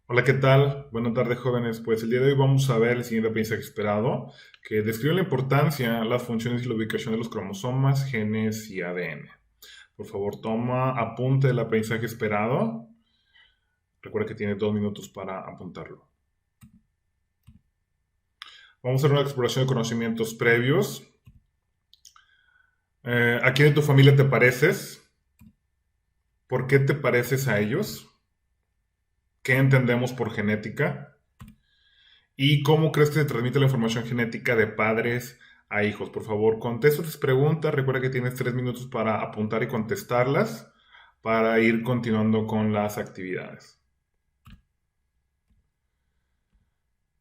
Hola, ¿qué tal? Buenas tardes, jóvenes. Pues el día de hoy vamos a ver el siguiente aprendizaje esperado, que describe la importancia, las funciones y la ubicación de los cromosomas, genes y ADN. Por favor, toma apunte del aprendizaje esperado. Recuerda que tiene 2 minutos para apuntarlo. Vamos a hacer una exploración de conocimientos previos. ¿A quién de tu familia te pareces? ¿Por qué te pareces a ellos? ¿Qué entendemos por genética? ¿Y cómo crees que se transmite la información genética de padres a hijos? Por favor, contesta tus preguntas. Recuerda que tienes 3 minutos para apuntar y contestarlas para ir continuando con las actividades.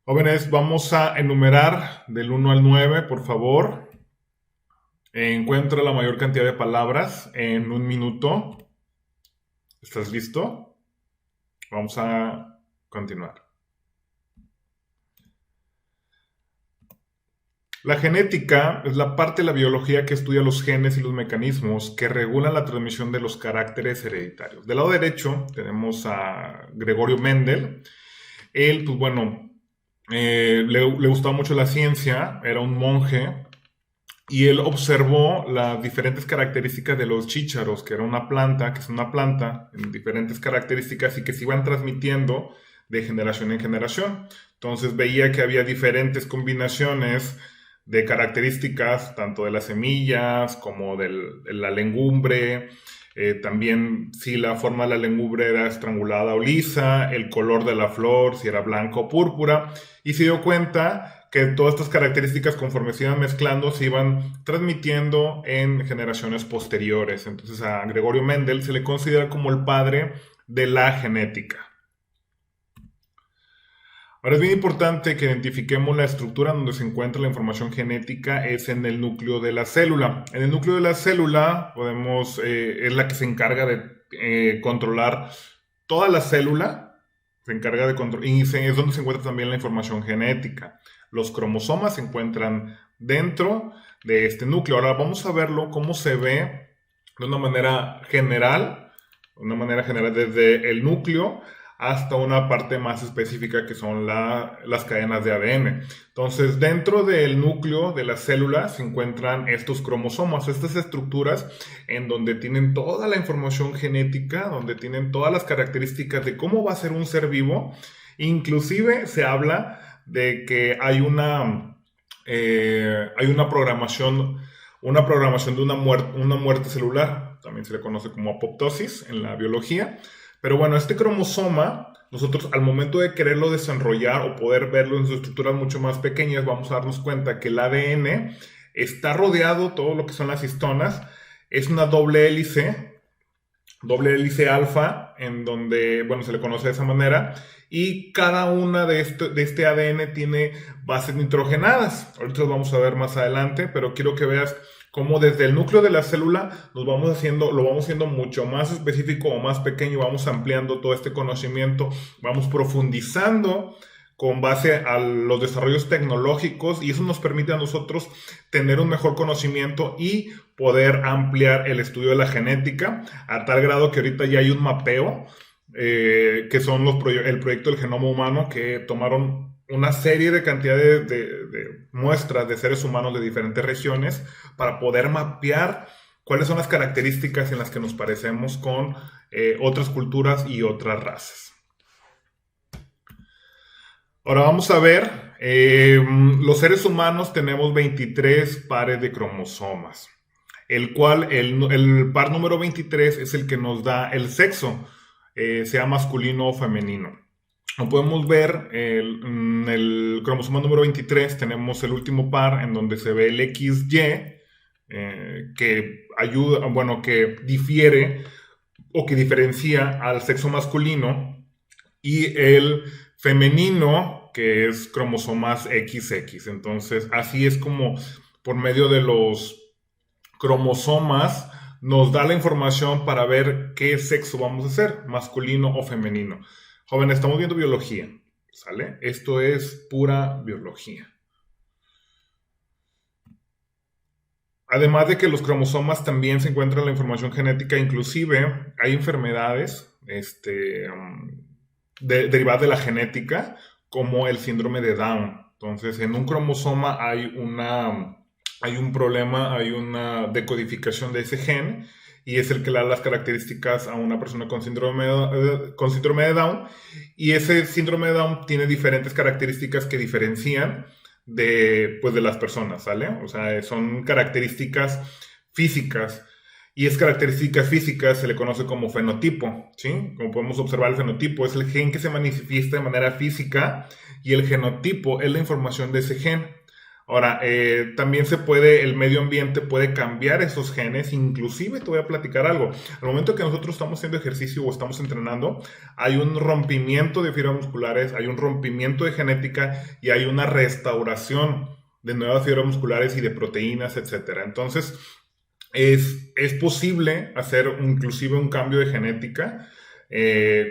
Jóvenes, vamos a enumerar del 1 al 9, por favor. Encuentra la mayor cantidad de palabras en 1 minuto. ¿Estás listo? Vamos a continuar. La genética es la parte de la biología que estudia los genes y los mecanismos que regulan la transmisión de los caracteres hereditarios. Del lado derecho tenemos a Gregorio Mendel. Él, pues bueno, le gustaba mucho la ciencia, era un monje y él observó las diferentes características de los chícharos, que era una planta, que es una planta, en diferentes características y que se iban transmitiendo de generación en generación. Entonces veía que había diferentes combinaciones de características, tanto de las semillas como de la legumbre, también si la forma de la legumbre era estrangulada o lisa, el color de la flor, si era blanco o púrpura, y se dio cuenta que todas estas características conforme se iban mezclando se iban transmitiendo en generaciones posteriores. Entonces a Gregorio Mendel se le considera como el padre de la genética. Ahora es bien importante que identifiquemos la estructura donde se encuentra la información genética, es en el núcleo de la célula. En el núcleo de la célula es la que se encarga de controlar toda la célula, se encarga de controlar, y es donde se encuentra también la información genética. Los cromosomas se encuentran dentro de este núcleo. Ahora vamos a verlo cómo se ve de una manera general desde el núcleo hasta una parte más específica que son las cadenas de ADN. Entonces, dentro del núcleo de las células se encuentran estos cromosomas, estas estructuras en donde tienen toda la información genética, donde tienen todas las características de cómo va a ser un ser vivo. Inclusive se habla de que hay una programación de una muerte celular, también se le conoce como apoptosis en la biología. Pero bueno, este cromosoma, nosotros al momento de quererlo desarrollar o poder verlo en sus estructuras mucho más pequeñas, vamos a darnos cuenta que el ADN está rodeado, todo lo que son las histonas, es una doble hélice alfa, en donde, bueno, se le conoce de esa manera, y cada una de este ADN tiene bases nitrogenadas. Ahorita lo vamos a ver más adelante, pero quiero que veas cómo desde el núcleo de la célula lo vamos haciendo mucho más específico o más pequeño, vamos ampliando todo este conocimiento, vamos profundizando con base a los desarrollos tecnológicos y eso nos permite a nosotros tener un mejor conocimiento y poder ampliar el estudio de la genética a tal grado que ahorita ya hay un mapeo que son el proyecto del genoma humano que tomaron una serie de cantidades de muestras de seres humanos de diferentes regiones para poder mapear cuáles son las características en las que nos parecemos con otras culturas y otras razas. Ahora vamos a ver, los seres humanos tenemos 23 pares de cromosomas, el cual el par número 23 es el que nos da el sexo, sea masculino o femenino. Como podemos ver, en el cromosoma número 23 tenemos el último par en donde se ve el XY, que ayuda, bueno, que difiere o que diferencia al sexo masculino y el femenino, que es cromosomas XX. Entonces, así es como por medio de los cromosomas nos da la información para ver qué sexo vamos a ser, masculino o femenino. Jóvenes, estamos viendo biología, ¿sale? Esto es pura biología. Además de que los cromosomas también se encuentran la información genética, inclusive hay enfermedades, derivadas de la genética, como el síndrome de Down. Entonces, en un cromosoma hay un problema, hay una decodificación de ese gen y es el que le da las características a una persona con síndrome de Down. Y ese síndrome de Down tiene diferentes características que diferencian pues, de las personas, ¿sale? O sea, son características físicas. Y es características físicas se le conoce como fenotipo, ¿sí? Como podemos observar, el fenotipo es el gen que se manifiesta de manera física y el genotipo es la información de ese gen. Ahora, también el medio ambiente puede cambiar esos genes, inclusive te voy a platicar algo. Al momento que nosotros estamos haciendo ejercicio o estamos entrenando, hay un rompimiento de fibras musculares, hay un rompimiento de genética y hay una restauración de nuevas fibras musculares y de proteínas, etcétera. Entonces, es posible hacer inclusive un cambio de genética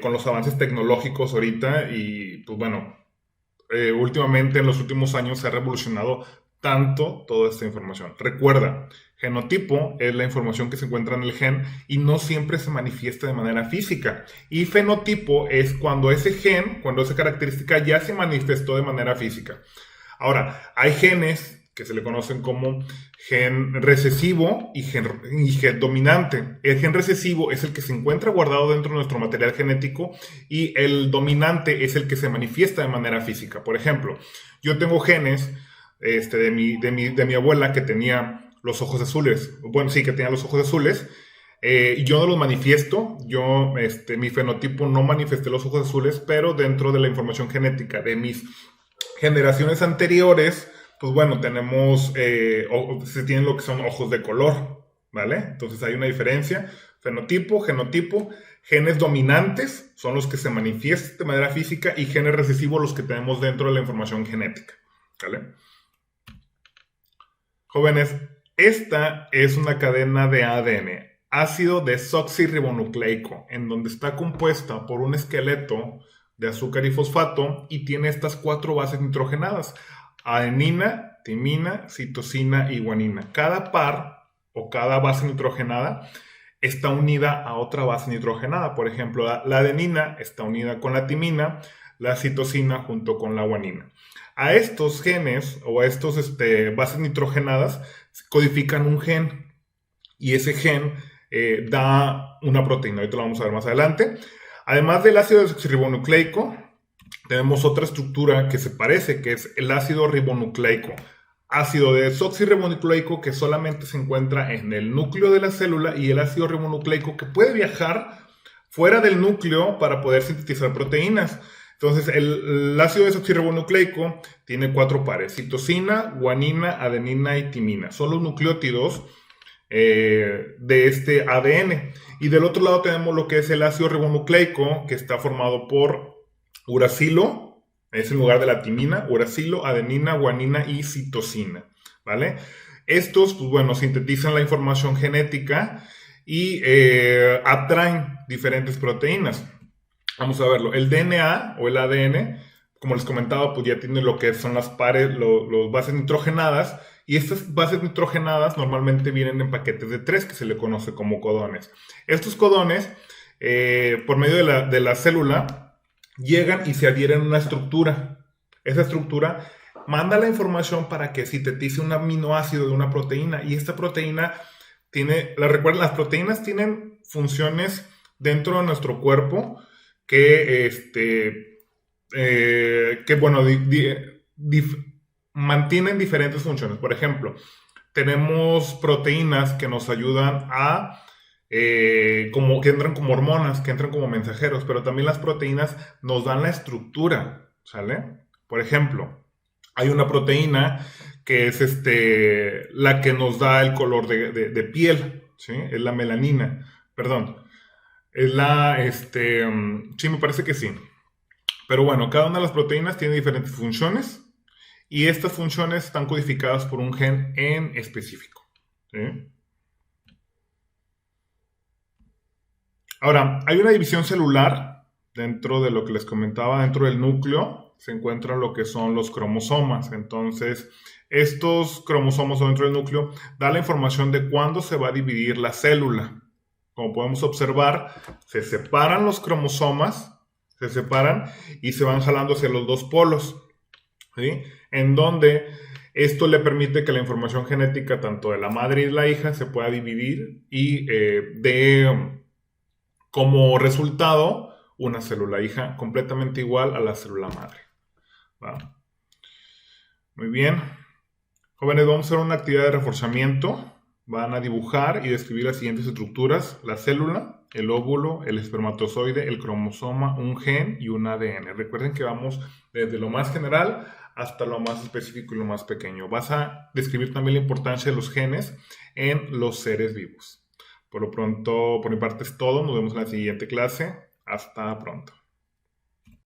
con los avances tecnológicos ahorita y pues bueno, últimamente en los últimos años se ha revolucionado tanto toda esta información. Recuerda, genotipo es la información que se encuentra en el gen y no siempre se manifiesta de manera física. Y fenotipo es cuando esa característica ya se manifestó de manera física. Ahora, hay genes que se le conocen como gen recesivo y gen dominante. El gen recesivo es el que se encuentra guardado dentro de nuestro material genético y el dominante es el que se manifiesta de manera física. Por ejemplo, yo tengo genes de mi abuela que tenía los ojos azules. Bueno, sí, que tenía los ojos azules. Yo no los manifiesto, mi fenotipo no manifesté los ojos azules, pero dentro de la información genética de mis generaciones anteriores, pues bueno, se tienen lo que son ojos de color, ¿vale? Entonces hay una diferencia, fenotipo, genotipo, genes dominantes son los que se manifiestan de manera física y genes recesivos los que tenemos dentro de la información genética, ¿vale? Jóvenes, esta es una cadena de ADN, ácido desoxirribonucleico, en donde está compuesta por un esqueleto de azúcar y fosfato y tiene estas 4 bases nitrogenadas: adenina, timina, citosina y guanina. Cada par o cada base nitrogenada está unida a otra base nitrogenada. Por ejemplo, la adenina está unida con la timina, la citosina junto con la guanina. A estos genes o a estos bases nitrogenadas codifican un gen y ese gen da una proteína. Ahorita lo vamos a ver más adelante. Además del ácido desoxirribonucleico, tenemos otra estructura que se parece, que es el ácido ribonucleico. Ácido desoxirribonucleico que solamente se encuentra en el núcleo de la célula y el ácido ribonucleico que puede viajar fuera del núcleo para poder sintetizar proteínas. Entonces, el ácido desoxirribonucleico tiene 4 pares: citosina, guanina, adenina y timina. Son los nucleótidos de este ADN. Y del otro lado tenemos lo que es el ácido ribonucleico, que está formado por uracilo, es en lugar de la timina, uracilo, adenina, guanina y citosina, ¿vale? Estos, pues bueno, sintetizan la información genética y atraen diferentes proteínas. Vamos a verlo. El DNA o el ADN, como les comentaba, pues ya tiene lo que son las bases nitrogenadas, y estas bases nitrogenadas normalmente vienen en paquetes de 3 que se le conoce como codones. Estos codones, por medio de la célula, llegan y se adhieren a una estructura. Esa estructura manda la información para que sintetice un aminoácido de una proteína, y esta proteína recuerden, las proteínas tienen funciones dentro de nuestro cuerpo que bueno, mantienen diferentes funciones. Por ejemplo, tenemos proteínas que nos ayudan que entran como hormonas, que entran como mensajeros, pero también las proteínas nos dan la estructura, ¿sale? Por ejemplo, hay una proteína que es la que nos da el color de piel, ¿sí? Es la melanina, perdón. Es sí, me parece que sí. Pero bueno, cada una de las proteínas tiene diferentes funciones y estas funciones están codificadas por un gen en específico, ¿sí? Ahora, hay una división celular dentro de lo que les comentaba. Dentro del núcleo se encuentran lo que son los cromosomas. Entonces, estos cromosomas dentro del núcleo dan la información de cuándo se va a dividir la célula. Como podemos observar, se separan los cromosomas se separan y se van jalando hacia los dos polos, ¿sí? En donde esto le permite que la información genética tanto de la madre y de la hija se pueda dividir y dé como resultado una célula hija completamente igual a la célula madre, ¿va? Muy bien. Jóvenes, vamos a hacer una actividad de reforzamiento. Van a dibujar y describir las siguientes estructuras: la célula, el óvulo, el espermatozoide, el cromosoma, un gen y un ADN. Recuerden que vamos desde lo más general hasta lo más específico y lo más pequeño. Vas a describir también la importancia de los genes en los seres vivos. Por lo pronto, por mi parte es todo. Nos vemos en la siguiente clase. Hasta pronto.